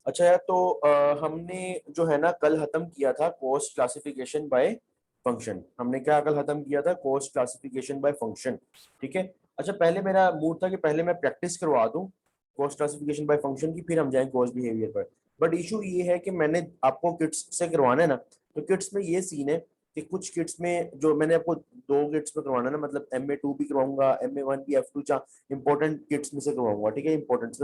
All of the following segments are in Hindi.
अच्छा यार, तो हमने जो है ना कल खत्म किया था कॉस्ट क्लासिफिकेशन बाय फंक्शन। हमने क्या कल खत्म किया था? Cost classification bye function. ठीक है। अच्छा, पहले मेरा मूड था कि पहले मैं प्रैक्टिस करवा दूं कॉस्ट क्लासिफिकेशन बाय फंक्शन की, फिर हम जाएं कॉस्ट बिहेवियर पर। बट इशू ये है कि मैंने आपको किट्स से करवाना है ना, तो किट्स में ये सीन है कि कुछ किट्स में जो मैंने आपको दो किट्स में करवाना है ना, मतलब MA2 भी करवाऊंगा, MA1 भी, F2 इंपॉर्टेंट किट्स में से करवाऊंगा। ठीक है, इंपॉर्टेंट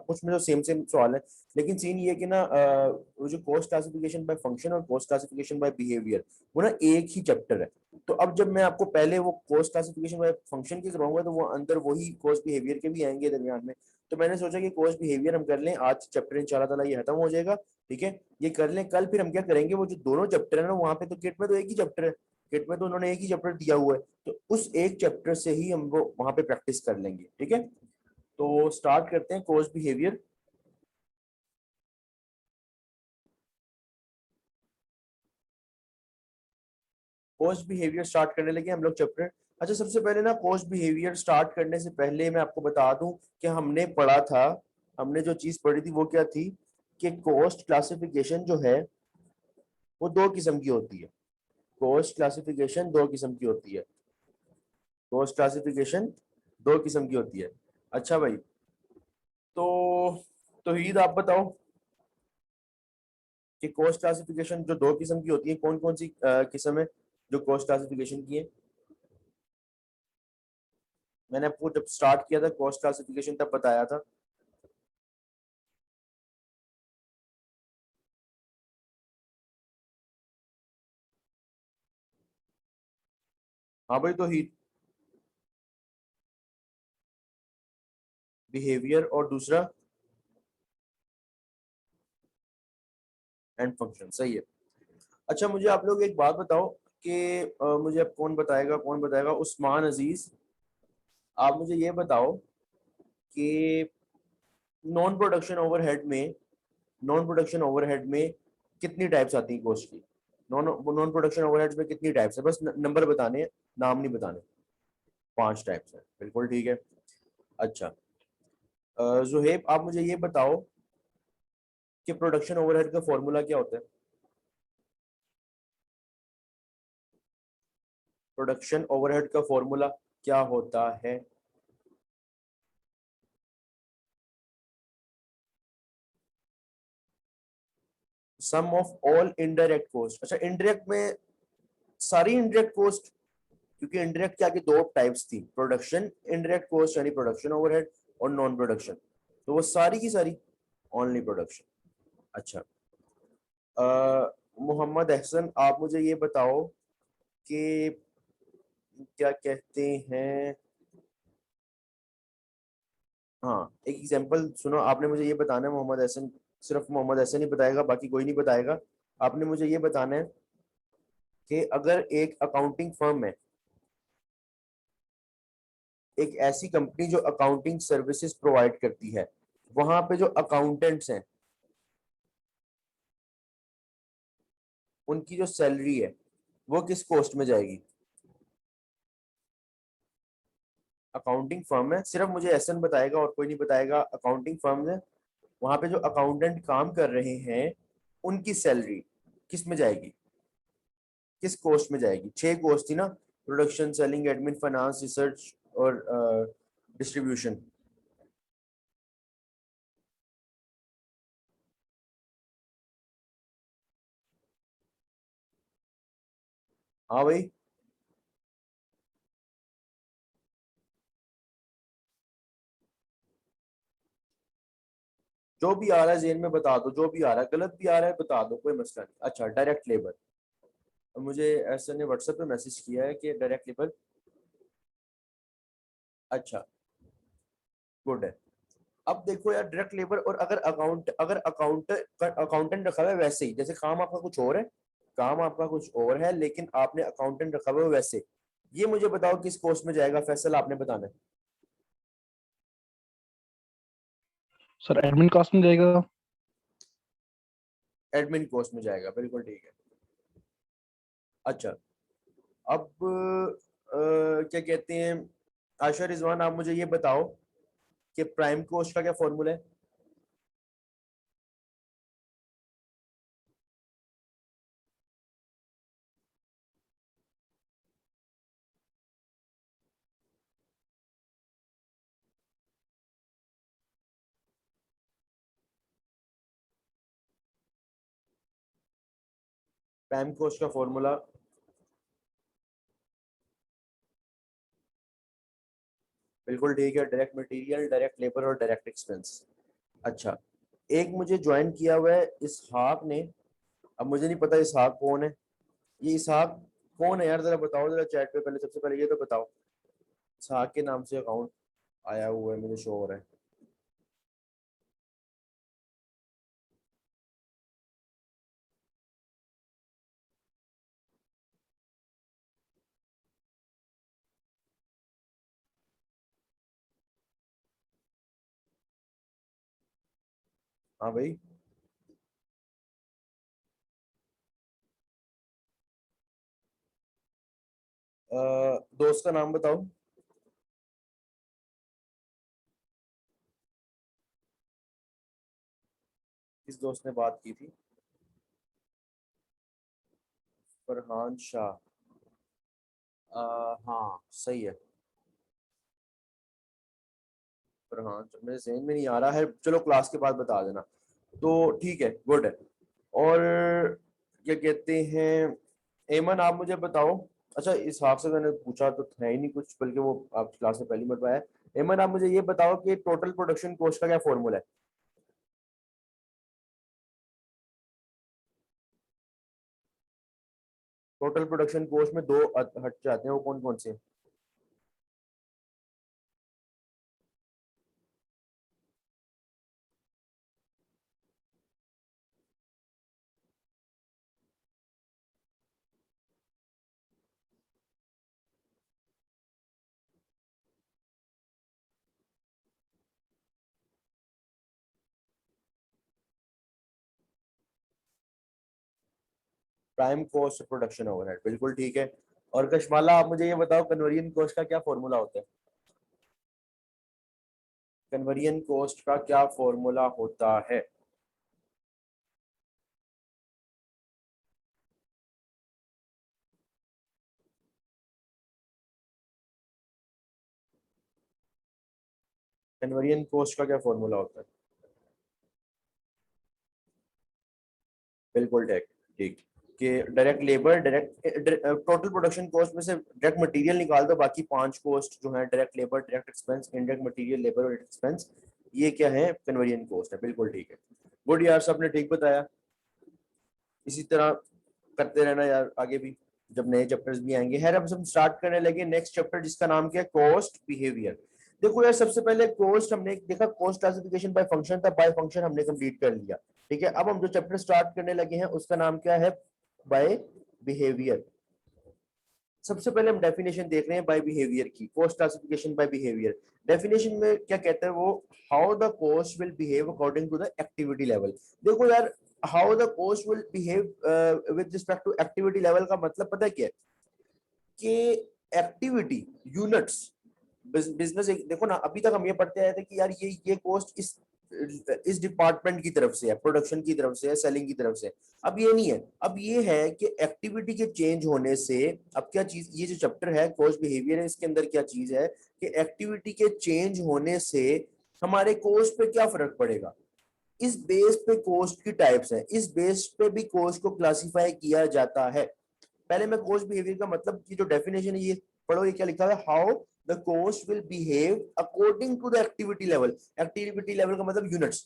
कुछ में जो सेम सेम सवाल है। लेकिन सीन ये कि ना वो जो कॉस्ट क्लासिफिकेशन बाय फंक्शन और कॉस्ट क्लासिफिकेशन बाय बिहेवियर, वो ना एक ही चैप्टर है। तो अब जब मैं आपको पहले वो कॉस्ट क्लासिफिकेशन बाय फंक्शन की करवाऊंगा, तो वो अंदर वही कॉस्ट बिहेवियर के भी आएंगे दरमियान में। तो मैंने सोचा कि कॉस्ट बिहेवियर हम कर लें आज, चैप्टर इंशाल्लाह ताला ये खत्म हो जाएगा। ठीक है, ये कर लें। कल फिर हम क्या करेंगे, वो जो दोनों चैप्टर है ना, वहां पे तो किट में तो एक ही चैप्टर है, किट में तो उन्होंने एक ही चैप्टर दिया हुआ है, तो उस एक चैप्टर से ही हम वो वहां पे प्रैक्टिस कर लेंगे। ठीक है, तो स्टार्ट करते हैं cost behaviour. Cost behaviour start करने लगे हम लोग चैप्टर। अच्छा, सबसे पहले ना कॉस्ट बिहेवियर स्टार्ट करने से पहले मैं आपको बता दूं कि हमने पढ़ा था, हमने जो चीज पढ़ी थी वो क्या थी, कि कॉस्ट क्लासिफिकेशन जो है वो दो किस्म की होती है। कॉस्ट क्लासिफिकेशन दो किस्म की होती है। कॉस्ट क्लासिफिकेशन दो किस्म की होती है। अच्छा भाई, तो तौहीद आप बताओ कि कॉस्ट क्लासिफिकेशन जो दो किस्म की होती है, कौन कौन सी किस्म है जो कॉस्ट क्लासिफिकेशन की है? मैंने आपको जब स्टार्ट किया था कॉस्ट क्लासिफिकेशन तब बताया था। हाँ भाई, तो ही बिहेवियर और दूसरा एंड फंक्शन, सही है। अच्छा, मुझे आप लोग एक बात बताओ कि मुझे अब कौन बताएगा, उस्मान अजीज, आप मुझे ये बताओ कि नॉन प्रोडक्शन ओवरहेड में नॉन प्रोडक्शन ओवरहेड में कितनी टाइप्स आती हैं कॉस्ट की? नॉन नॉन प्रोडक्शन ओवरहेड में कितनी टाइप्स है? बस नंबर बताने हैं, नाम नहीं बताने। 5 टाइप्स है, बिल्कुल ठीक है। अच्छा, जुहेब आप मुझे ये बताओ कि प्रोडक्शन ओवरहेड का फॉर्मूला क्या होता है? प्रोडक्शन ओवरहेड का फॉर्मूला क्या होता है? सम ऑफ ऑल इनडायरेक्ट कॉस्ट। अच्छा, इनडायरेक्ट में सारी इनडायरेक्ट कॉस्ट, क्योंकि इनडायरेक्ट क्या की दो टाइप्स थी, प्रोडक्शन इनडायरेक्ट कॉस्ट यानी प्रोडक्शन ओवरहेड, और नॉन प्रोडक्शन। तो वो सारी की सारी ओनली प्रोडक्शन। अच्छा, मोहम्मद अहसन आप मुझे ये बताओ कि क्या कहते हैं, हाँ एक एग्जांपल सुनो, आपने मुझे ये बताना है मोहम्मद अहसन, सिर्फ मोहम्मद अहसन ही बताएगा, बाकी कोई नहीं बताएगा। आपने मुझे ये बताना है कि अगर एक अकाउंटिंग फर्म है, एक ऐसी कंपनी जो अकाउंटिंग सर्विसेज प्रोवाइड करती है, वहां पे जो अकाउंटेंट्स हैं उनकी जो सैलरी है वो किस कॉस्ट में जाएगी? अकाउंटिंग फर्म है, सिर्फ मुझे एसएन बताएगा और कोई नहीं बताएगा। अकाउंटिंग फर्म है, वहां पे जो अकाउंटेंट काम कर रहे हैं उनकी सैलरी किस में जाएगी, किस कॉस्ट में जाएगी? 6 कॉस्ट थी ना, production, selling, admin, finance, research और डिस्ट्रीब्यूशन। हाँ भाई, जो भी आ रहा है जेन में बता दो, जो भी आ रहा है, गलत भी आ रहा है बता दो, कोई मसला नहीं। अच्छा, डायरेक्ट लेबर, मुझे ऐसा ने व्हाट्सएप पे मैसेज किया है कि डायरेक्ट लेबर। अच्छा, गुड है। अब देखो यार, डायरेक्ट लेबर और अगर अकाउंटेंट रखा हुआ है वैसे ही, जैसे काम आपका कुछ और है, काम आपका कुछ और है लेकिन आपने अकाउंटेंट रखा हुआ है वैसे, ये मुझे बताओ किस कोर्स में जाएगा? फैसल आपने बताना है। सर एडमिन कॉस्ट में जाएगा। एडमिन कोर्स में जाएगा, बिल्कुल ठीक है। अच्छा, अब क्या कहते हैं, आशा रिजवान आप मुझे ये बताओ कि प्राइम कोस्ट का क्या फॉर्मूला है? प्राइम कॉस्ट का फॉर्मूला बिल्कुल ठीक है, डायरेक्ट मटेरियल, डायरेक्ट लेबर और डायरेक्ट एक्सपेंस। अच्छा, एक मुझे ज्वाइन किया हुआ है इसहाक ने। अब मुझे नहीं पता इसहाक कौन है। ये इसहाक कौन है यार, जरा बताओ जरा चैट पे, पहले सबसे पहले ये तो बताओ। इसहाक के नाम से अकाउंट आया हुआ है, मुझे शो हो रहा है। हाँ भाई, दोस्त का नाम बताओ। किस दोस्त ने बात की थी? फरहान शाह। हाँ सही है। फरहान शाह मेरे जहन में नहीं आ रहा है, चलो क्लास के बाद बता देना। तो ठीक है, गुड है। और क्या कहते हैं, एमन आप मुझे बताओ। अच्छा, इसहाक से मैंने पूछा तो है ही नहीं कुछ, बल्कि वो आप क्लास में पहली बार आया। एमन आप मुझे ये बताओ कि टोटल प्रोडक्शन कॉस्ट का क्या फॉर्मूला है? टोटल प्रोडक्शन कॉस्ट में दो हट जाते हैं, वो कौन कौन से हैं? प्राइम कॉस्ट, प्रोडक्शन ओवरहेड, बिल्कुल ठीक है। और कशमाला आप मुझे ये बताओ, कन्वर्जन कॉस्ट का क्या फॉर्मूला होता है? कन्वर्जन कॉस्ट का क्या फॉर्मूला होता है? कन्वर्जन कॉस्ट का क्या फॉर्मूला होता है? बिल्कुल ठीक। ठीक कि direct labour, direct total production cost में से डायरेक्ट मटेरियल निकाल दो, बाकी पांच कॉस्ट जो है direct labour, direct expense, indirect material, labour और एक्सपेंस, ये क्या है? कन्वर्जन कॉस्ट है, बिल्कुल ठीक है। गुड यार, सबने ठीक बताया। इसी तरह करते रहना यार आगे भी, जब नए चैप्टर्स भी आएंगे। खैर अब हम स्टार्ट करने लगे नेक्स्ट चैप्टर, जिसका नाम क्या है? Cost behaviour. देखो यार, सबसे पहले कॉस्ट हमने देखा, कॉस्ट क्लासिफिकेशन बाय फंक्शन था, बाय फंक्शन हमने कंप्लीट कर लिया। ठीक है, अब हम जो चैप्टर स्टार्ट करने लगे हैं उसका नाम क्या है? By behaviour. सबसे पहले हम डेफिनेशन देख रहे हैं बाय बिहेवियर की, cost classification by behaviour. Definition में क्या कहता है वो? How the cost will behave according to the activity level. देखो यार, how the cost will behave with respect to activity level का मतलब पता है क्या है? कि एक्टिविटी यूनिट्स, बिजनेस, देखो ना, अभी तक हम ये पढ़ते आए थे कि यार ये कॉस्ट इस डिपार्टमेंट की तरफ से है, प्रोडक्शन की तरफ से है, सेलिंग की तरफ से। अब ये नहीं है, अब ये है कि एक्टिविटी के चेंज होने से, अब क्या चीज, ये जो चैप्टर है कॉस्ट बिहेवियर है, इसके अंदर क्या चीज है कि एक्टिविटी के चेंज होने से हमारे कॉस्ट पे क्या फर्क पड़ेगा। इस बेस पे कॉस्ट की टाइप्स हैं, इस बेस पे भी कॉस्ट को क्लासिफाई किया जाता है। पहले मैं कॉस्ट बिहेवियर का मतलब की जो डेफिनेशन है ये पढ़ो, ये क्या लिखा है? How the cost will behave according to the activity level. Activity level का मतलब यूनिट्स,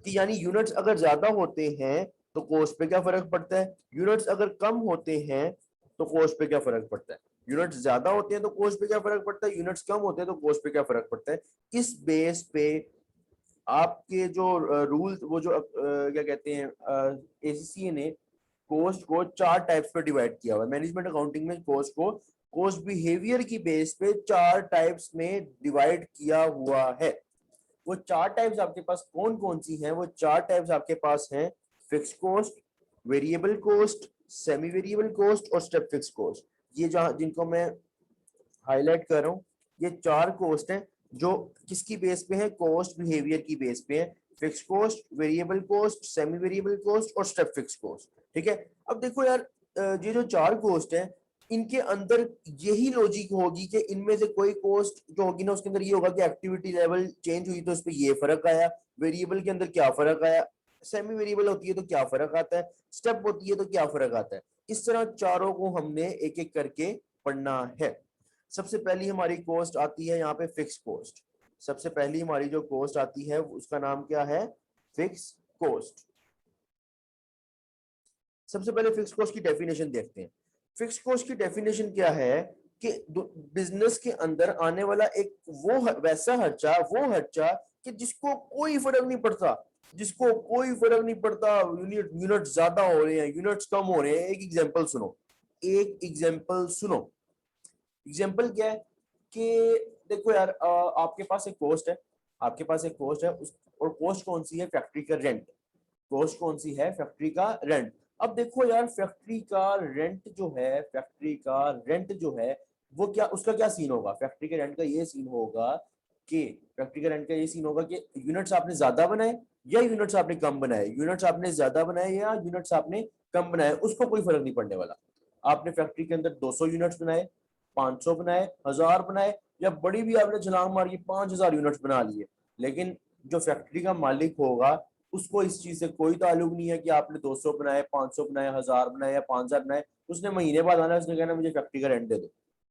कि यानी यूनिट्स अगर ज्यादा होते हैं तो कॉस्ट पे क्या फर्क पड़ता है, यूनिट्स अगर कम होते हैं तो कॉस्ट पे क्या फर्क पड़ता है। यूनिट्स ज्यादा होते हैं तो कॉस्ट पे क्या फर्क पड़ता है, यूनिट्स कम होते हैं तो कॉस्ट पे क्या फर्क पड़ता है। इस बेस पे आपके जो रूल, वो जो क्या कहते हैं, एसीसी ने कॉस्ट को चार टाइप्स पे डिवाइड किया हुआ है। मैनेजमेंट अकाउंटिंग में कॉस्ट को कॉस्ट बिहेवियर की बेस पे चार टाइप्स में डिवाइड किया हुआ है। वो चार टाइप्स आपके पास कौन कौन सी हैं? वो चार टाइप्स आपके पास हैं: fix cost, variable cost, semi variable cost और स्टेप फिक्स कॉस्ट। ये जहां जिनको मैं हाईलाइट कर रहा हूँ, ये चार कॉस्ट हैं जो किसकी बेस पे है? कॉस्ट बिहेवियर की बेस पे है। Fix cost, variable cost, semi variable cost और स्टेप फिक्स कॉस्ट। ठीक है, अब देखो यार, ये जो चार कॉस्ट है, इनके अंदर यही लॉजिक होगी कि इनमें से कोई कॉस्ट जो होगी ना, उसके अंदर ये होगा कि एक्टिविटी लेवल चेंज हुई तो उस पर ये फर्क आया, वेरिएबल के अंदर क्या फर्क आया, सेमी वेरिएबल होती है तो क्या फर्क आता है, स्टेप होती है तो क्या फर्क आता है। इस तरह चारों को हमने एक एक करके पढ़ना है। सबसे पहली हमारी कॉस्ट आती है यहाँ पे फिक्स कॉस्ट। सबसे पहली हमारी जो कॉस्ट आती है उसका नाम क्या है? Fix cost. सबसे पहले फिक्स कॉस्ट की डेफिनेशन देखते हैं। फिक्स कॉस्ट की डेफिनेशन क्या है कि बिजनेस के अंदर आने वाला एक वैसा खर्चा कि जिसको कोई फर्क नहीं पड़ता, जिसको कोई फर्क नहीं पड़ता यूनिट ज्यादा हो रहे हैं यूनिट्स कम हो रहे हैं। एक एग्जांपल सुनो, एक एग्जांपल सुनो। एग्जांपल क्या है कि देखो यार, आपके पास एक कॉस्ट है, आपके पास एक कॉस्ट है और कॉस्ट कौन सी है? फैक्ट्री का रेंट। कॉस्ट कौन सी है? फैक्ट्री का रेंट। अब देखो यार, फैक्ट्री का रेंट जो है, फैक्ट्री का रेंट जो है वो क्या, उसका क्या सीन होगा? फैक्ट्री के रेंट का ये सीन होगा कि फैक्ट्री के रेंट का ये सीन होगा कि यूनिट्स आपने ज्यादा बनाए या यूनिट्स आपने कम बनाए, यूनिट्स आपने ज्यादा बनाए या यूनिट्स आपने कम बनाए, उसको कोई फर्क नहीं पड़ने वाला। आपने फैक्ट्री के अंदर 200 यूनिट्स बनाए, 500 बनाए, 1000 बनाए, या बड़ी भी आपने छलांग मारी 5000 यूनिट्स बना लिए, लेकिन जो फैक्ट्री का मालिक होगा उसको इस चीज से कोई ताल्लुक नहीं है कि आपने 200 बनाए, 500 बनाए, 1000 बनाए या 5000 बनाए। उसने महीने बाद आना है, उसने कहना मुझे फैक्ट्री का रेंट दे दो,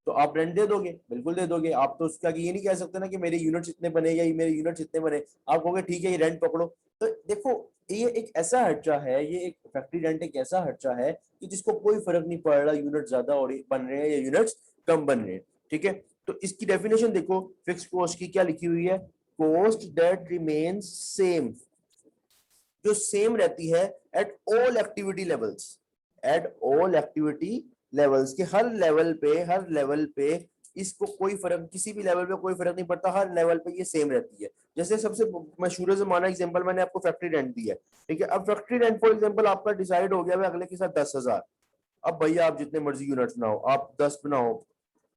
तो आप रेंट दे दोगे? बिल्कुल दे दोगे। आप तो उसका ये नहीं कह सकते ना कि मेरे यूनिट्स इतने बने या मेरे यूनिट्स इतने बने। आप कहोगे ठीक है ये रेंट पकड़ो। तो देखो, ये एक ऐसा खर्चा है, ये एक फैक्ट्री रेंट एक ऐसा खर्चा है कि जिसको कोई फर्क नहीं पड़ रहा यूनिट ज्यादा हो रही बन रहे हैं या यूनिट्स कम बन रहे हैं। ठीक है, तो इसकी डेफिनेशन देखो, फिक्स कॉस्ट की क्या लिखी हुई है? कॉस्ट दैट रिमेन्स सेम, जो सेम रहती है at all activity levels. At all activity levels के हर लेवल पे इसको कोई फर्क, किसी भी लेवल पे कोई फर्क नहीं पड़ता, हर लेवल पे ये सेम रहती है। जैसे सबसे मशहूर जमाना एग्जांपल मैंने आपको फैक्ट्री रेंट दिया है, ठीक है। अब फैक्ट्री रेंट फॉर एग्जांपल आपका डिसाइड हो गया है अगले के साथ 10,000। अब भैया आप जितने मर्जी यूनिट्स बनाओ, आप 10 बनाओ,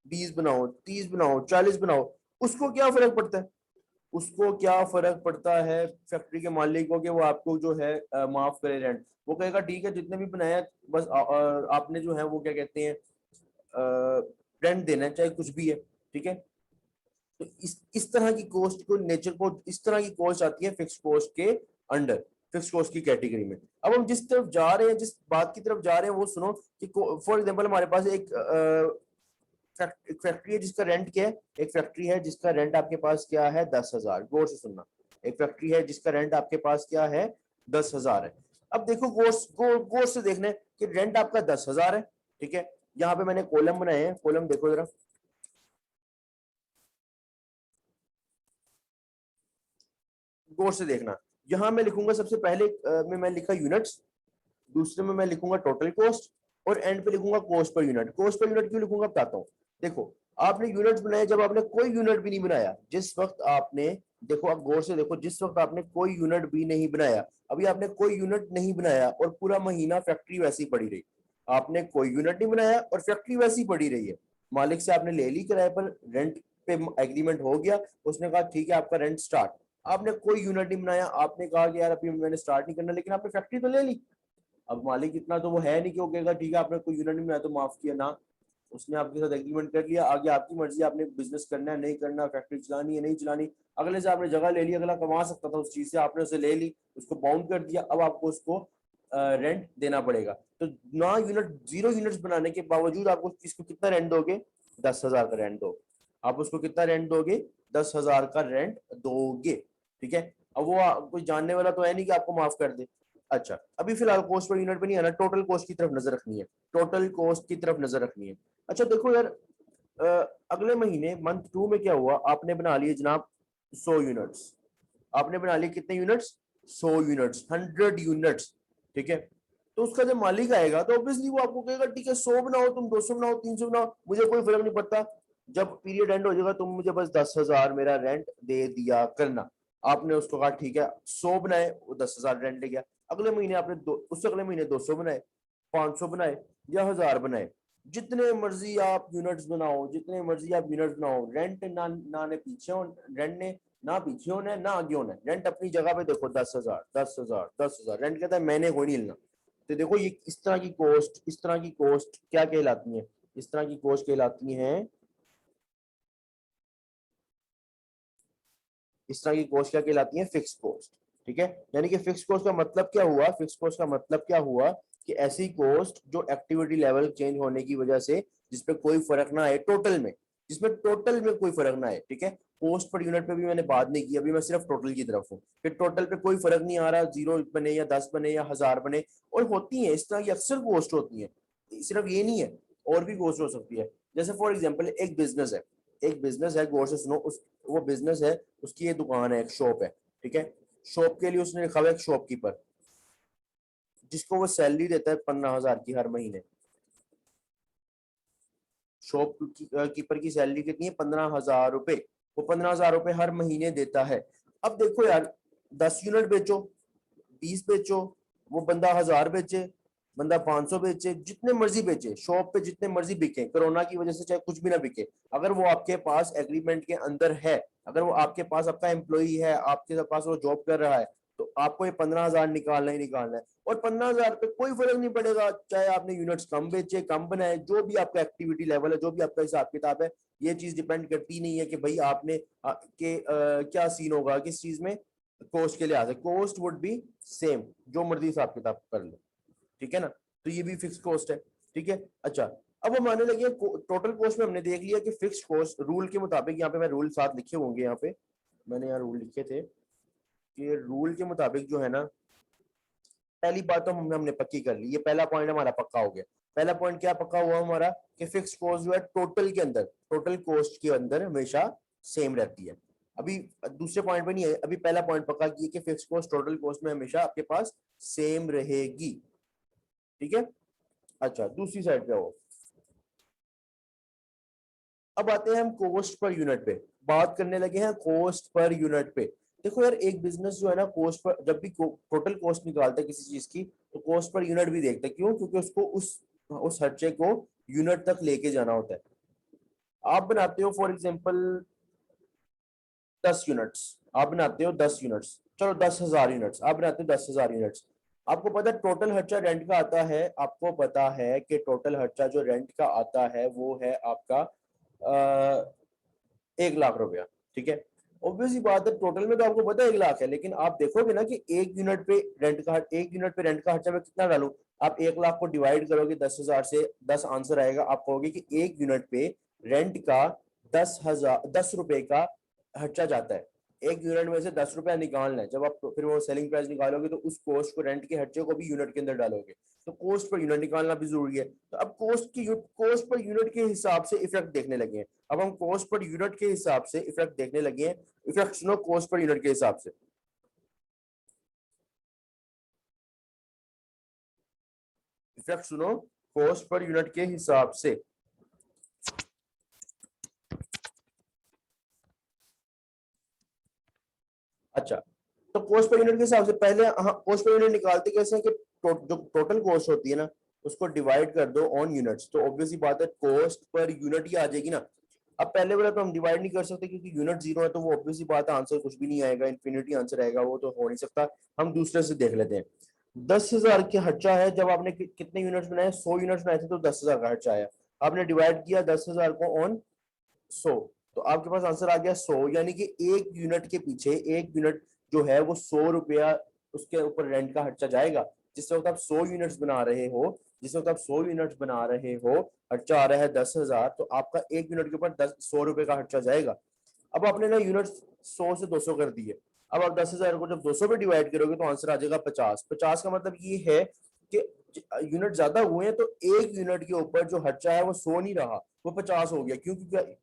20 बनाओ, 30 बनाओ, 40 बनाओ, उसको क्या फर्क पड़ता है? उसको क्या फर्क पड़ता है फैक्ट्री के मालिक को कि वो आपको जो है माफ करे रेंट? वो कहेगा ठीक है जितने भी बनाया बस आपने जो है वो क्या कहते हैं रेंट देना है, चाहे कुछ भी है। ठीक है, तो इस तरह की कॉस्ट को, नेचर को, इस तरह की कॉस्ट आती है फिक्स कॉस्ट के अंडर, फिक्स कॉस्ट की कैटेगरी में। अब हम जिस तरफ जा रहे हैं, जिस बात की तरफ जा रहे हैं वो सुनो कि फॉर एग्जांपल हमारे पास एक फैक्ट्री है जिसका रेंट क्या है? एक फैक्ट्री है जिसका रेंट आपके पास क्या है? 10,000। गौर से सुनना, एक फैक्ट्री है जिसका रेंट आपके पास क्या है? 10,000 है। अब देखो गौर से देखना है कि रेंट आपका 10,000 है। ठीक है, यहाँ पे मैंने कॉलम बनाए हैं, कॉलम देखो जरा, गौर से देखना। यहाँ मैं लिखूंगा सबसे पहले में मैं लिखा यूनिट्स, दूसरे में मैं लिखूंगा टोटल कॉस्ट, और एंड पे लिखूंगा cost per unit. Cost per unit क्यों लिखूंगा बताता हूँ। देखो, आपने यूनिट्स बनाए जब आपने कोई यूनिट भी नहीं बनाया, जिस वक्त आपने, देखो आप गौर से देखो, जिस वक्त आपने कोई यूनिट भी नहीं बनाया, अभी आपने कोई यूनिट नहीं बनाया और पूरा महीना फैक्ट्री वैसी पड़ी रही, आपने कोई यूनिट नहीं बनाया और फैक्ट्री वैसी पड़ी रही है, मालिक से आपने ले ली किराए पर, रेंट पे एग्रीमेंट हो गया, उसने कहा ठीक है आपका रेंट स्टार्ट। आपने कोई यूनिट नहीं बनाया, आपने कहा कि यार अभी मैंने स्टार्ट नहीं करना, लेकिन आपने फैक्ट्री तो ले ली। अब मालिक इतना तो वो है नहीं कि वो कहेगा ठीक है आपने कोई यूनिट नहीं बनाया तो माफ किया ना, उसने आपके साथ एग्रीमेंट कर लिया, आगे आपकी मर्जी, आपने बिजनेस करना है नहीं करना, फैक्ट्री चलानी है नहीं चलानी। अगले से आपने जगह ले ली, अगला कमा सकता था उस चीज से, आपने उसे ले ली, उसको बाउंड कर दिया, अब आपको उसको रेंट देना पड़ेगा। तो ना यूनिट, 0 यूनिट्स बनाने के बावजूद आपको इसको कितना रेंट दोगे? 10,000 का रेंट दोगे। आप उसको कितना रेंट दोगे? 10,000 का रेंट दोगे। ठीक है, अब वो कोई जानने वाला तो है नहीं कि आपको माफ कर दे। अच्छा, अभी फिलहाल कॉस्ट पर यूनिट पे नहीं आना, टोटल कॉस्ट की तरफ नजर रखनी है, टोटल कॉस्ट की तरफ नजर रखनी है। अच्छा देखो यार, अगले महीने मंथ 2 में क्या हुआ, आपने बना लिए जनाब 100 यूनिट्स। आपने बना लिए कितने यूनिट्स? 100 units, 100 units. ठीक है, तो उसका जब मालिक आएगा तो ऑब्वियसली वो आपको कहेगा ठीक है 100 बनाओ, तुम 200 बनाओ, 300 बनाओ, मुझे कोई फर्क नहीं पड़ता, जब पीरियड एंड हो जाएगा तुम मुझे बस 10,000 मेरा रेंट दे दिया करना। आपने उसको कहा ठीक है 100 बनाए, वो 10,000 रेंट ले गया। अगले महीने आपने उससे अगले महीने 200 बनाए, 500 बनाए या 1000 बनाए, जितने मर्जी आप यूनिट्स बनाओ, जितने मर्जी आप यूनिट्स बनाओ, रेंट ना ने पीछे हो, रेंट ने ना पीछे होना है ना आगे होना है, रेंट अपनी जगह पे देखो 10,000 10,000 10,000, रेंट कहता है मैंने कोई नहीं हिलना। तो देखो ये इस तरह की कॉस्ट, इस तरह की कॉस्ट क्या कहलाती है? इस तरह की कॉस्ट कहलाती है, इस तरह की कॉस्ट क्या कहलाती है? Fix cost. ठीक है। यानी कि फिक्स कॉस्ट का मतलब क्या हुआ, फिक्स कॉस्ट का मतलब क्या हुआ कि ऐसी कॉस्ट जो एक्टिविटी लेवल चेंज होने की वजह से जिसपे कोई फर्क ना आए टोटल में, जिसमें टोटल में कोई फर्क ना आए, ठीक है। कॉस्ट पर यूनिट पे भी मैंने बात नहीं की, अभी मैं सिर्फ टोटल की तरफ हूँ कि टोटल पे कोई फर्क नहीं आ रहा, 0 बने या 10 बने या 1000 बने। और होती है इस तरह की अक्सर कॉस्ट होती है, सिर्फ ये नहीं है, और भी कॉस्ट हो सकती है। जैसे फॉर एग्जाम्पल एक बिजनेस है, एक बिजनेस है, गौर से सुनो, उस वो बिजनेस है, उसकी ये दुकान है, एक शॉप है, ठीक है। शॉप के लिए उसने लिखा हुआ है एक शॉपकीपर, जिसको वो सैलरी देता है 15,000 की हर महीने। शॉप कीपर की सैलरी कितनी है, 15,000 रुपए। वो 15,000 रुपए हर महीने देता है। अब देखो यार, 10 यूनिट बेचो, 20 बेचो, वो बंदा 1000 बेचे, बंदा 500 बेचे, जितने मर्जी बेचे, शॉप पे जितने मर्जी बिके, कोरोना की वजह से चाहे कुछ भी ना बिके, अगर वो आपके पास एग्रीमेंट के अंदर है, अगर वो आपके पास आपका एम्प्लॉई है, आपके पास वो जॉब कर रहा है, तो आपको ये 15,000 निकालना ही निकालना है। और 15,000 पे कोई फर्क नहीं पड़ेगा, चाहे आपने यूनिट्स कम बेचे कम बनाए, जो भी आपका एक्टिविटी लेवल है, जो भी आपका हिसाब किताब है, ये चीज डिपेंड करती नहीं है कि भाई आपने क्या सीन होगा किस चीज में, कॉस्ट के लिहाज से कॉस्ट वुड बी सेम, जो मर्जी हिसाब किताब कर लो, ठीक है ना। तो ये भी फिक्स कॉस्ट है, ठीक है। अच्छा, अब हम आने लगे टोटल कॉस्ट में, हमने देख लिया कि फिक्स कॉस्ट रूल के मुताबिक, यहाँ पे मैं रूल साथ लिखे होंगे, यहाँ पे मैंने यहाँ रूल लिखे थे कि रूल के मुताबिक जो है ना, पहली बात तो हमने पक्की कर ली, ये पहला पॉइंट हमारा पक्का हो गया। पहला पॉइंट क्या पक्का हुआ हमारा कि फिक्स कॉस्ट जो है टोटल के अंदर, टोटल कॉस्ट के अंदर हमेशा सेम रहती है। अभी दूसरे पॉइंट पे नहीं है, अभी पहला पॉइंट पक्का किया कि फिक्स कॉस्ट टोटल कॉस्ट में हमेशा आपके पास सेम रहेगी, ठीक है। अच्छा, दूसरी साइड पे हो, अब आते हैं हम कॉस्ट पर यूनिट पे, बात करने लगे हैं कॉस्ट पर यूनिट पे। देखो यार, एक बिजनेस जो है ना, कॉस्ट पर जब भी टोटल कॉस्ट निकालता है किसी चीज की, तो कॉस्ट पर यूनिट भी देखता है। क्यों? क्योंकि उसको उस खर्चे को यूनिट तक लेके जाना होता है। आप बनाते हो फॉर एग्जांपल 10 यूनिट्स, आप बनाते हो 10 यूनिट्स, चलो 10,000 यूनिट्स, आप बनाते हो 10,000 यूनिट्स। आपको पता है टोटल खर्चा रेंट का आता है, आपको पता है कि टोटल खर्चा जो रेंट का आता है वो है आपका 1,00,000 रुपया, ठीक है। ऑब्वियसली बात है, टोटल में तो आपको पता है 1,00,000 है, लेकिन आप देखोगे ना कि एक यूनिट पे रेंट का खर्चा मैं कितना डालूं। आप 1,00,000 को डिवाइड करोगे 10,000 से, 10 आंसर आएगा, आप कहोगे कि एक यूनिट पे रेंट का 10 रुपए का खर्चा जाता है। एक यूनिट में से 10 रुपया निकालना है, जब आप फिर वो सेलिंग प्राइस निकालोगे तो उस कॉस्ट को, रेंट के खर्चे को भी यूनिट के अंदर डालोगे, तो कॉस्ट पर यूनिट निकालना भी जरूरी है। तो अब कॉस्ट पर यूनिट के हिसाब से इफेक्ट देखने लगे हैं। अब हम कॉस्ट पर यूनिट के हिसाब से इफेक्ट देखने लगे हैं। इफेक्ट सुनो कॉस्ट पर यूनिट के हिसाब से, इफेक्ट सुनो कॉस्ट पर यूनिट के हिसाब से। अच्छा, तो कॉस्ट पर यूनिट के हिसाब से पहले, हाँ, कॉस्ट पर यूनिट निकालते कैसे हैं कि जो टोटल कॉस्ट होती है ना, उसको डिवाइड कर दो ऑन यूनिट्स, तो ऑब्वियसली बात है कॉस्ट पर यूनिट ही आ जाएगी ना। अब पहले वाला तो हम डिवाइड नहीं कर सकते क्योंकि यूनिट 0 है, तो वो ऑब्वियसली बात है आंसर कुछ भी नहीं आएगा, इन्फिनिटी आंसर आएगा, वो तो हो नहीं सकता। हम दूसरे से देख लेते हैं। 10,000 का खर्चा है, जब आपने कितने यूनिट्स बनाए, 100 यूनिट्स बनाए थे, तो 10,000 का खर्चा आया। आपने डिवाइड किया 10,000 को ऑन 100, तो आपके पास आंसर आ गया 100। यानी कि एक यूनिट के पीछे, एक यूनिट जो है वो 100 रुपया उसके ऊपर रेंट का खर्चा जाएगा। जिस वक्त आप 100 यूनिट्स बना रहे हो, जिस वक्त आप 100 यूनिट्स बना रहे हो, खर्चा आ रहा है 10,000, तो आपका एक यूनिट के ऊपर 100 रुपए का खर्चा जाएगा। अब आपने ना यूनिट 100 से 200 कर दिए। अब आप 10,000 को जब 200 पे डिवाइड करोगे तो आंसर आ जाएगा 50। 50 का मतलब ये है कि यूनिट ज्यादा हुए हैं, तो एक यूनिट के ऊपर जो खर्चा है वो 100 नहीं रहा, वो 50 हो गया। क्योंकि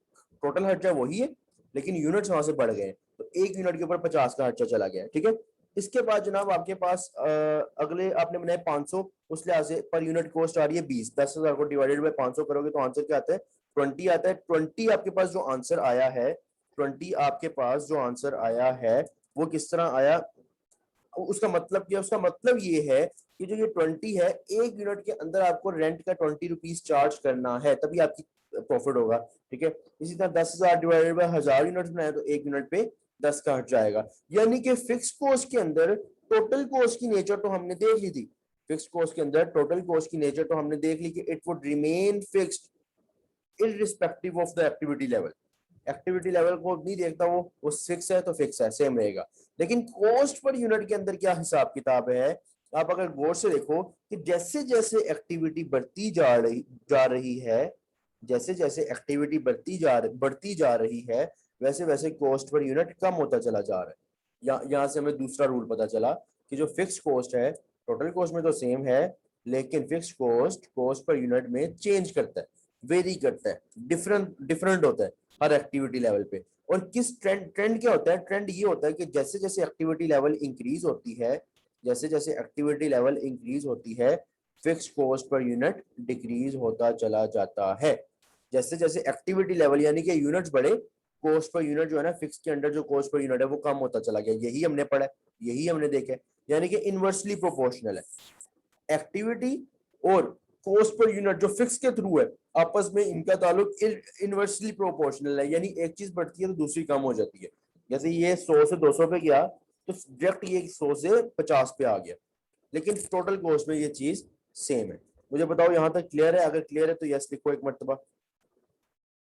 टोटल खर्चा वही है, लेकिन यूनिट्स वहां से बढ़ गए, तो एक यूनिट के ऊपर 50 का खर्चा चला गया, ठीक है। इसके बाद जनाब आपके पास अगले आपने बनाए 500, उस लिहाज से पर यूनिट कॉस्ट आ रही है 20। 10,000 को डिवाइडेड बाय 500 करोगे तो आंसर क्या आता है, 20 आता है। 20 आपके पास जो आंसर आया है, 20 आपके पास जो आंसर आया है, वो किस तरह आया, उसका मतलब क्या, उसका मतलब ये है कि जो ये 20 है, एक यूनिट के अंदर आपको रेंट का 20 रुपीज चार्ज करना है, तभी आपकी प्रॉफिट होगा, ठीक है। इसी तरह 10,000 डिवाइडेड बाय 1,000 यूनिट बनाए तो एक यूनिट पे 10 का खर्चा आएगा। यानी कि फिक्स कॉस्ट के अंदर टोटल कॉस्ट की नेचर तो हमने देख ली थी, फिक्स कॉस्ट के अंदर टोटल कॉस्ट की नेचर तो हमने देख ली कि it would remain fixed irrespective of the activity level, activity level को नहीं देखता, वो फिक्स है तो फिक्स है, सेम रहेगा। लेकिन कॉस्ट पर यूनिट के अंदर क्या हिसाब किताब है, आप अगर गौर से देखो कि जैसे जैसे एक्टिविटी बढ़ती जा रही है, जैसे जैसे एक्टिविटी बढ़ती जा रही है, वैसे वैसे कॉस्ट पर यूनिट कम होता चला जा रहा है। यहाँ से हमें दूसरा रूल पता चला कि जो फिक्स कॉस्ट है टोटल कॉस्ट में तो सेम है, लेकिन फिक्स कॉस्ट पर यूनिट में चेंज करता है, वेरी करता है, डिफरेंट होता है हर एक्टिविटी लेवल पे। और किस ट्रेंड क्या होता है, ट्रेंड ये होता है कि जैसे जैसे एक्टिविटी लेवल इंक्रीज होती है, जैसे जैसे एक्टिविटी लेवल इंक्रीज होती है, fix cost per unit decrease होता चला जाता है। जैसे जैसे एक्टिविटी लेवल यानी कि यूनिट्स बढ़े, कॉस्ट पर यूनिट जो है ना फिक्स के अंडर जो कॉस्ट पर यूनिट है वो कम होता चला गया। यही हमने पढ़ा, यही हमने देखा, यानी कि इनवर्सली प्रोपोर्शनल है एक्टिविटी और कॉस्ट पर यूनिट जो फिक्स के थ्रू है, आपस में इनका ताल्लुक इनवर्सली प्रोपोर्शनल है, यानी एक चीज बढ़ती है तो दूसरी कम हो जाती है। जैसे ये 100 से 200 पे गया तो डायरेक्ट ये 100 से 50 पे आ गया, लेकिन टोटल कॉस्ट में ये चीज सेम है। मुझे बताओ यहाँ तक क्लियर है? अगर क्लियर है तो यस लिखो एक मरतबा।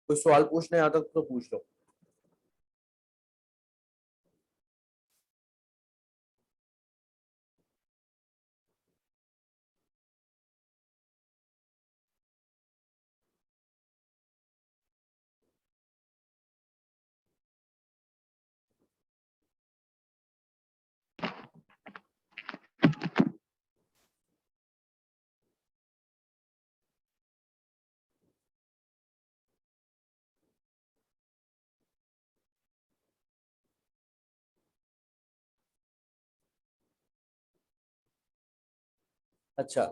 कोई सवाल पूछना है यहाँ तक तो पूछ लो। अच्छा,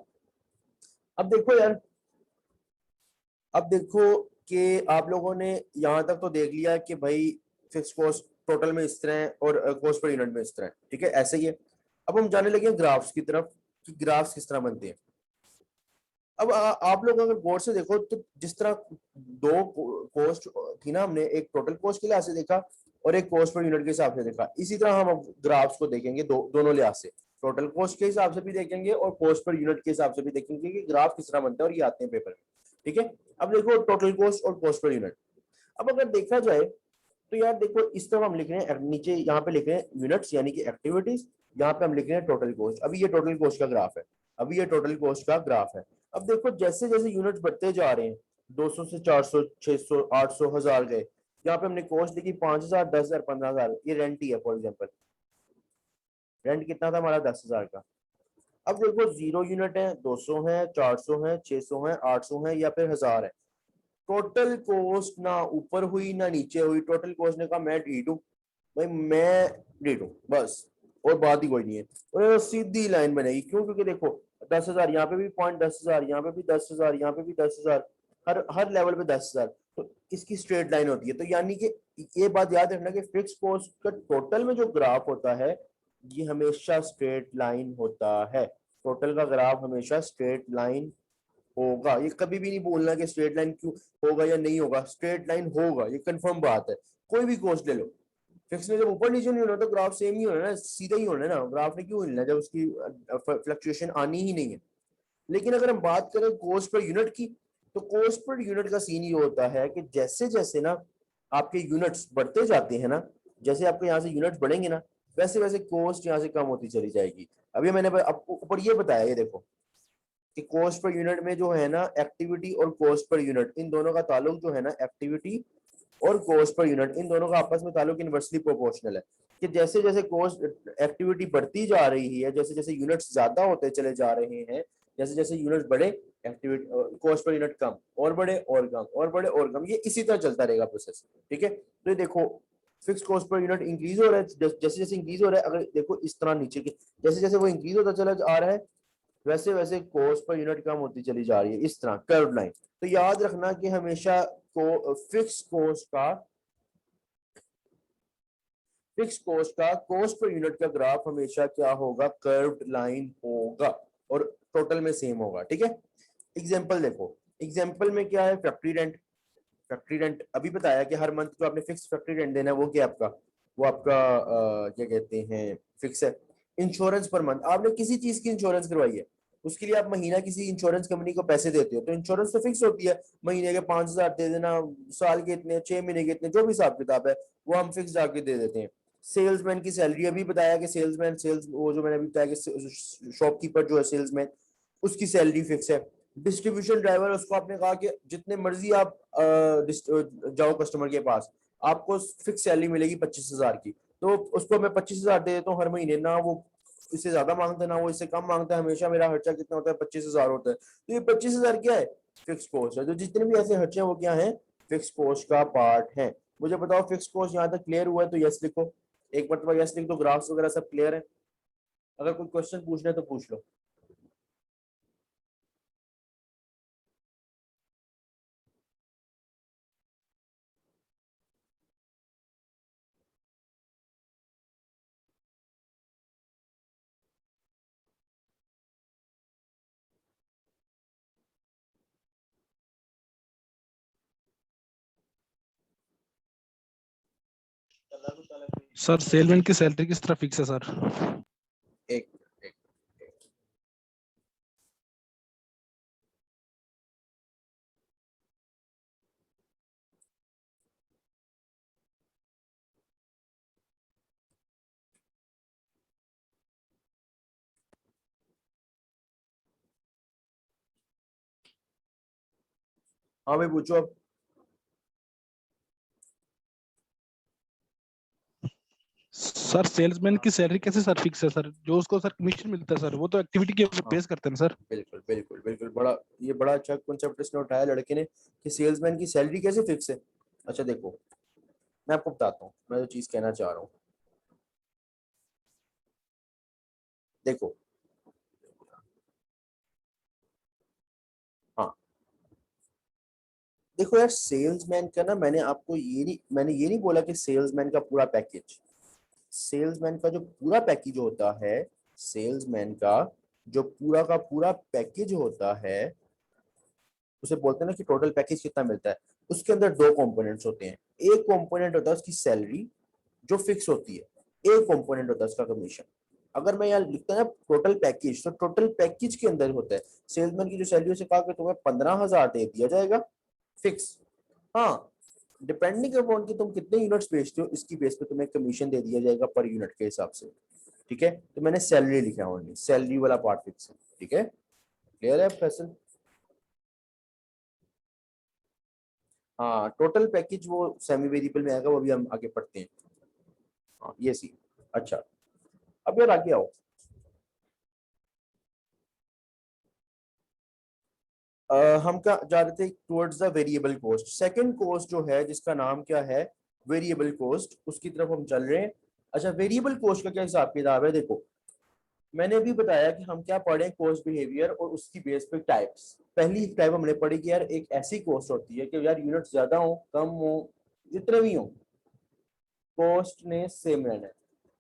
अब देखो यार, अब देखो कि आप लोगों ने यहाँ तक तो देख लिया कि भाई फिक्स कॉस्ट टोटल में इस तरह है और कॉस्ट पर यूनिट में इस तरह है, ठीक है, ऐसे ही है। अब हम जाने लगे ग्राफ्स की तरफ कि ग्राफ्स किस तरह बनते हैं। अब आप लोग अगर गौर से देखो तो जिस तरह दो कॉस्ट थी ना, हमने एक टोटल कॉस्ट के लिहाज से देखा और एक कॉस्ट पर यूनिट के हिसाब से देखा, इसी तरह हम अब ग्राफ्स को देखेंगे दोनों लिहाज से, टोटल कॉस्ट के हिसाब से भी देखेंगे और कॉस्ट पर यूनिट के हिसाब से भी देखेंगे कि ग्राफ किस तरह बनता है, और ये आते हैं पेपर में, ठीक है। अब देखो टोटल कॉस्ट और कॉस्ट पर यूनिट, अब अगर देखा जाए तो यार देखो इस तरह हम लिख रहे हैं, नीचे यहाँ पे लिख रहे हैं यूनिट्स यानी कि एक्टिविटीज, यहाँ पे हम लिख रहे हैं टोटल कॉस्ट। अभी ये टोटल कॉस्ट का ग्राफ है, अभी ये टोटल कॉस्ट का ग्राफ है। अब देखो जैसे जैसे यूनिट्स बढ़ते जा रहे हैं, 200 से 400, 600, 800, 1000 गए, यहाँ पे हमने कॉस्ट लिखी 5000, 10000, 15000, ये रेंट ही है। फॉर एग्जाम्पल रेंट कितना था हमारा? 10000 का। अब देखो जीरो यूनिट है, 200 है, 400 है, 600 है, 800 है या फिर 1000 है, टोटल कॉस्ट ना ऊपर हुई ना नीचे हुई। टोटल कॉस्ट ने कहा मैं ढीठ हूँ भाई, मैं ढीठ हूँ बस, और बात ही कोई नहीं है, और सीधी लाइन बनेगी। क्यों? क्योंकि देखो 10,000 यहाँ पे भी पॉइंट, 10,000 यहाँ पे भी, 10,000 यहाँ पे भी, 10,000, हर हर लेवल पे 10,000, तो इसकी स्ट्रेट लाइन होती है। तो यानी कि ये बात याद रखना कि फिक्स कॉस्ट का टोटल में जो ग्राफ होता है ये हमेशा स्ट्रेट लाइन होता है। टोटल का ग्राफ हमेशा स्ट्रेट लाइन होगा, ये कभी भी नहीं बोलना कि स्ट्रेट लाइन क्यों होगा या नहीं होगा, स्ट्रेट लाइन होगा, ये कंफर्म बात है। कोई भी कॉस्ट ले लो, फिक्स में जब ऊपर नीचे नहीं होना तो ग्राफ सेम ही होना ना, सीधा ही होना ना, ग्राफ ने क्यों हिलना जब उसकी फ्लक्चुएशन आनी ही नहीं है। लेकिन अगर हम बात करें कॉस्ट पर यूनिट की, तो कॉस्ट पर यूनिट का सीन ये होता है कि जैसे जैसे ना आपके यूनिट्स बढ़ते जाते हैं ना, जैसे आपके यहाँ से यूनिट्स बढ़ेंगे ना, वैसे वैसे कॉस्ट यहाँ से कम होती चली जाएगी। अभी मैंने आपको ऊपर ये बताया, ये देखो कि कॉस्ट पर यूनिट में जो है ना एक्टिविटी और कॉस्ट पर यूनिट, इन दोनों का ताल्लुक जो है ना एक्टिविटी और कॉस्ट पर यूनिट, इन दोनों का आपस में ताल्लुक इनवर्सली प्रोपोर्शनल है। कि जैसे जैसे कॉस्ट एक्टिविटी बढ़ती जा रही है, जैसे जैसे यूनिट्स ज्यादा होते चले जा रहे हैं, जैसे जैसे यूनिट्स बढ़े एक्टिविटी कॉस्ट पर यूनिट कम, और बढ़े और कम, और बढ़े और कम, ये इसी तरह चलता रहेगा प्रोसेस, ठीक है। तो ये देखो fix cost per unit increase हो रहा है, जैसे जैसे इंक्रीज हो रहा है, अगर देखो इस तरह नीचे के जैसे जैसे वो इंक्रीज होता चला आ रहा है, वैसे वैसे कॉस्ट पर यूनिट कम होती चली जा रही है, इस तरह कर्व लाइन। तो याद रखना कि हमेशा को फिक्स कॉस्ट का कॉस्ट पर यूनिट का ग्राफ हमेशा क्या होगा? कर्व्ड लाइन होगा, और टोटल में सेम होगा, ठीक है। एग्जांपल देखो, एग्जांपल में क्या है? Factory rent. फैक्ट्री रेंट अभी बताया कि हर मंथ जो आपने फिक्स फैक्ट्री रेंट देना है वो क्या आपका, वो आपका क्या कहते हैं, फिक्स है। इंश्योरेंस पर मंथ, आपने किसी चीज की इंश्योरेंस करवाई है, उसके लिए आप महीना किसी इंश्योरेंस कंपनी को पैसे देते हो, तो इंश्योरेंस तो फिक्स होती है, महीने के 5,000 दे देना, साल के इतने, 6 महीने के इतने, जो भी हिसाब किताब है वो हम फिक्स जाके दे देते हैं। सेल्समैन की सैलरी अभी बताया कि सेल्समैन, सेल्स वो जो मैंने अभी बताया कि शॉपकीपर जो है सेल्समैन, उसकी सैलरी फिक्स है। डिस्ट्रीब्यूशन ड्राइवर, उसको आपने कहा कि जितने मर्जी आप जाओ कस्टमर के पास, आपको फिक्स सैलरी मिलेगी 25,000 की, तो उसको मैं 25,000 दे देता हूँ हर महीने, ना वो इससे ज्यादा मांगता है ना वो इससे कम मांगता है, हमेशा मेरा खर्चा कितना होता है, 25,000 होता है। तो ये 25,000 क्या है, फिक्स कॉस्ट है। तो जितने भी ऐसे खर्चे हैं वो क्या है, फिक्स कॉस्ट का पार्ट है। मुझे बताओ फिक्स कॉस्ट यहाँ तक क्लियर हुआ है तो यस लिखो, एक मरतबा यस लिख दो, ग्राफ्स वगैरह सब क्लियर है। अगर कोई क्वेश्चन पूछना है तो पूछ लो। सर सेलमैन की सैलरी किस तरह फिक्स है सर? एक, एक, हाँ भाई पूछो अब। सर सेल्समैन की सैलरी कैसे सर फिक्स है सर? जो उसको सर कमीशन मिलता है सर, वो तो एक्टिविटी के ऊपर हाँ बेस करते हैं सर। बिल्कुल बिल्कुल बिल्कुल, बड़ा, ये बड़ा अच्छा कॉन्सेप्ट इसने उठाया लड़के ने कि सेल्समैन की सैलरी कैसे फिक्स है। अच्छा देखो, मैं आपको बताता हूँ मैं जो चीज कहना चाह रहा हूँ। देखो, हाँ देखो यार, सेल्समैन का ना, मैंने ये नहीं बोला कि सेल्समैन का पूरा पैकेज, सेल्समैन का जो पूरा पैकेज होता है, सेल्समैन का जो पूरा का पूरा पैकेज होता है, उसे बोलते हैं ना कि टोटल पैकेज कितना मिलता है। उसके अंदर दो कंपोनेंट्स होते हैं। एक कंपोनेंट होता है उसकी सैलरी जो फिक्स होती है, एक कंपोनेंट होता है उसका कमीशन। अगर मैं यहाँ लिखता है ना टोटल पैकेज, तो टोटल पैकेज के अंदर होता है सेल्समैन की जो सैलरी, उसे कहा कि तुम्हें 15,000 दे दिया जाएगा फिक्स। हाँ, डिपेंडिंग अपॉन कि तुम कितने यूनिट्स बेचते हो, इसकी बेस पे तुम्हें कमीशन दे दिया जाएगा पर यूनिट के हिसाब से। ठीक है, तो मैंने सैलरी लिखा है ओनली, सैलरी वाला पार्ट फिक्स है। ठीक है, क्लियर है फैसल? हाँ, टोटल पैकेज वो सेमी वेरिएबल में आएगा, वो भी हम आगे पढ़ते हैं। हाँ ये सी। अच्छा, अब यार आगे आओ। हम क्या जा रहे थे, towards the variable cost, second cost जो है जिसका नाम क्या है, वेरिएबल कॉस्ट, उसकी तरफ हम चल रहे हैं। अच्छा, वेरिएबल कॉस्ट का क्या हिसाब किताब है, देखो मैंने भी बताया कि हम क्या पढ़े, कॉस्ट बिहेवियर और उसकी बेस पे टाइप्स। पहली टाइप हमने पढ़ी कि यार एक ऐसी कॉस्ट होती है कि यार यूनिट ज्यादा हो कम हो जितने भी हो, कॉस्ट ने सेम रहना है।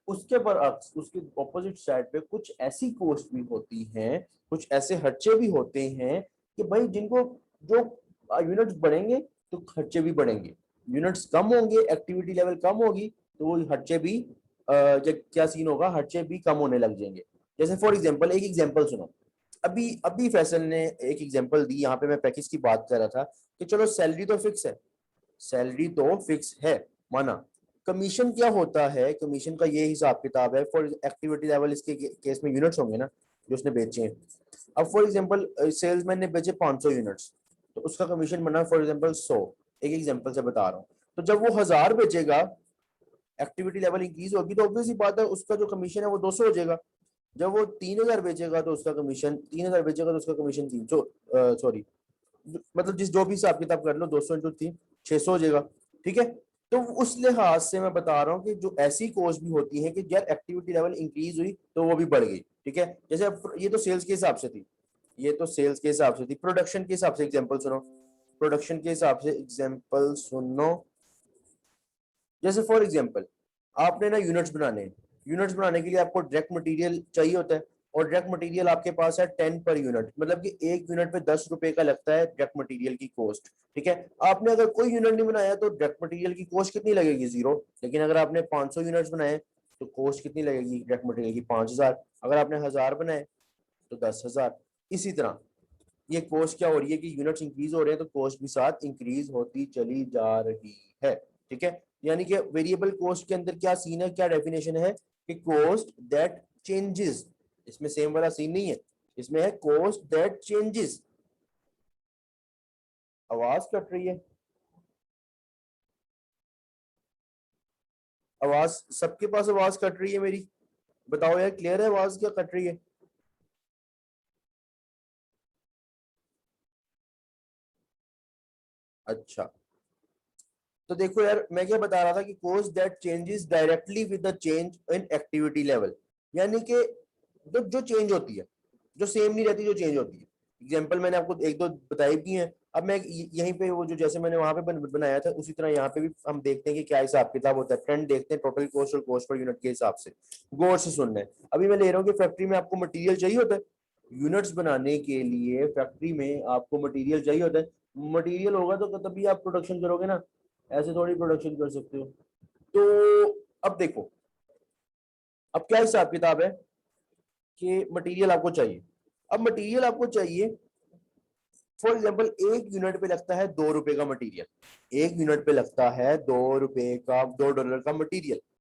उसके बरअक्स, उसके ऑपोजिट साइड पे कुछ ऐसी कॉस्ट भी होती हैं, कुछ ऐसे खर्चे भी होते हैं कि भाई जिनको, जो यूनिट्स बढ़ेंगे तो खर्चे भी बढ़ेंगे, यूनिट्स कम होंगे, एक्टिविटी लेवल कम होगी, तो वो खर्चे भी क्या सीन होगा, खर्चे भी कम होने लग जाएंगे। जैसे फॉर एग्जांपल, एक एग्जांपल सुनो, अभी अभी फैसल ने एक एग्जांपल दी, यहाँ पे मैं पैकेज की बात कर रहा था कि चलो सैलरी तो फिक्स है, सैलरी तो फिक्स है, माना। कमीशन क्या होता है, कमीशन का ये हिसाब किताब है फॉर एक्टिविटी लेवल, इसके केस में यूनिट्स होंगे ना जो उसने बेचे हैं। अब फॉर एग्जांपल सेल्समैन ने बेचे 500 यूनिट्स, तो उसका कमीशन बना फॉर एग्जांपल 100, एक एग्जांपल से बता रहा हूँ। तो जब वो 1000 बेचेगा, एक्टिविटी लेवल इंक्रीज होगी, तो ऑब्वियसली बात है उसका जो कमीशन है वो 200 हो जाएगा। जब वो 3000 बेचेगा तो उसका कमीशन, 3000 बेचेगा तो उसका कमीशन 300, सॉरी, मतलब जिस जो भी हिसाब किताब कर लो, 200 इंटू 3, 600 हो जाएगा। ठीक है, तो उस लिहाज से मैं बता रहा हूँ कि जो ऐसी कॉस्ट भी होती है कि यार एक्टिविटी लेवल इंक्रीज हुई तो वो भी बढ़ गई। ठीक है, जैसे ये तो सेल्स के हिसाब से थी, ये तो सेल्स के हिसाब से थी। प्रोडक्शन के हिसाब से एग्जांपल सुनो, प्रोडक्शन के हिसाब से एग्जांपल सुनो। जैसे फॉर एग्जांपल आपने ना यूनिट्स बनाने हैं, यूनिट्स बनाने के लिए आपको डायरेक्ट मटेरियल चाहिए होता है, और डायरेक्ट मटेरियल आपके पास है 10 पर यूनिट, मतलब कि एक यूनिट पे 10 रुपए का लगता है डायरेक्ट मटेरियल की कॉस्ट। ठीक है, आपने अगर कोई यूनिट नहीं बनाया तो डायरेक्ट मटेरियल की कॉस्ट कितनी लगेगी, 0। लेकिन अगर आपने 500 यूनिट्स बनाए तो कॉस्ट कितनी लगेगी डायरेक्ट मटेरियल की, 5,000। अगर आपने 1000 बनाए तो 10,000। इसी तरह ये कॉस्ट क्या हो रही है कि यूनिट्स इंक्रीज हो रहे हैं तो कॉस्ट भी साथ इंक्रीज होती चली जा रही है। ठीक है, यानी कि वेरिएबल कॉस्ट के अंदर क्या सीन है, क्या डेफिनेशन है कि कॉस्ट दैट चेंजेस, इसमें सेम वाला सीन नहीं है, इसमें है कॉस्ट दैट चेंजेस। आवाज कट रही है, आवाज सबके पास आवाज कट रही है मेरी, बताओ यार क्लियर है आवाज क्या कट रही है? अच्छा, तो देखो यार मैं क्या बता रहा था कि cost that changes directly with the change in activity level, यानी कि जो चेंज होती है, जो सेम नहीं रहती, जो चेंज होती है। एग्जांपल मैंने आपको एक दो बताई भी हैं। अब मैं यहीं पे वो जो जैसे मैंने वहां पे बनाया था उसी तरह यहाँ पे भी हम देखते हैं कि क्या हिसाब किताब होता है, ट्रेंड देखते हैं टोटल कॉस्ट और कॉस्ट पर यूनिट के हिसाब से। गौर से सुनना है, अभी मैं ले रहा हूँ कि फैक्ट्री में आपको मटेरियल चाहिए होता है, यूनिट्स बनाने के लिए फैक्ट्री में आपको मटेरियल चाहिए होता है। मटेरियल होगा तो तभी आप प्रोडक्शन करोगे ना, ऐसे थोड़ी प्रोडक्शन कर सकते हो। तो अब देखो, अब क्या हिसाब किताब है कि मटेरियल आपको चाहिए। अब मटेरियल आपको चाहिए, फॉर एग्जाम्पल एक यूनिट पे लगता है 2 रुपए का मटेरियल, एक यूनिट पे लगता है 2 रुपए का, $2 का मटेरियल।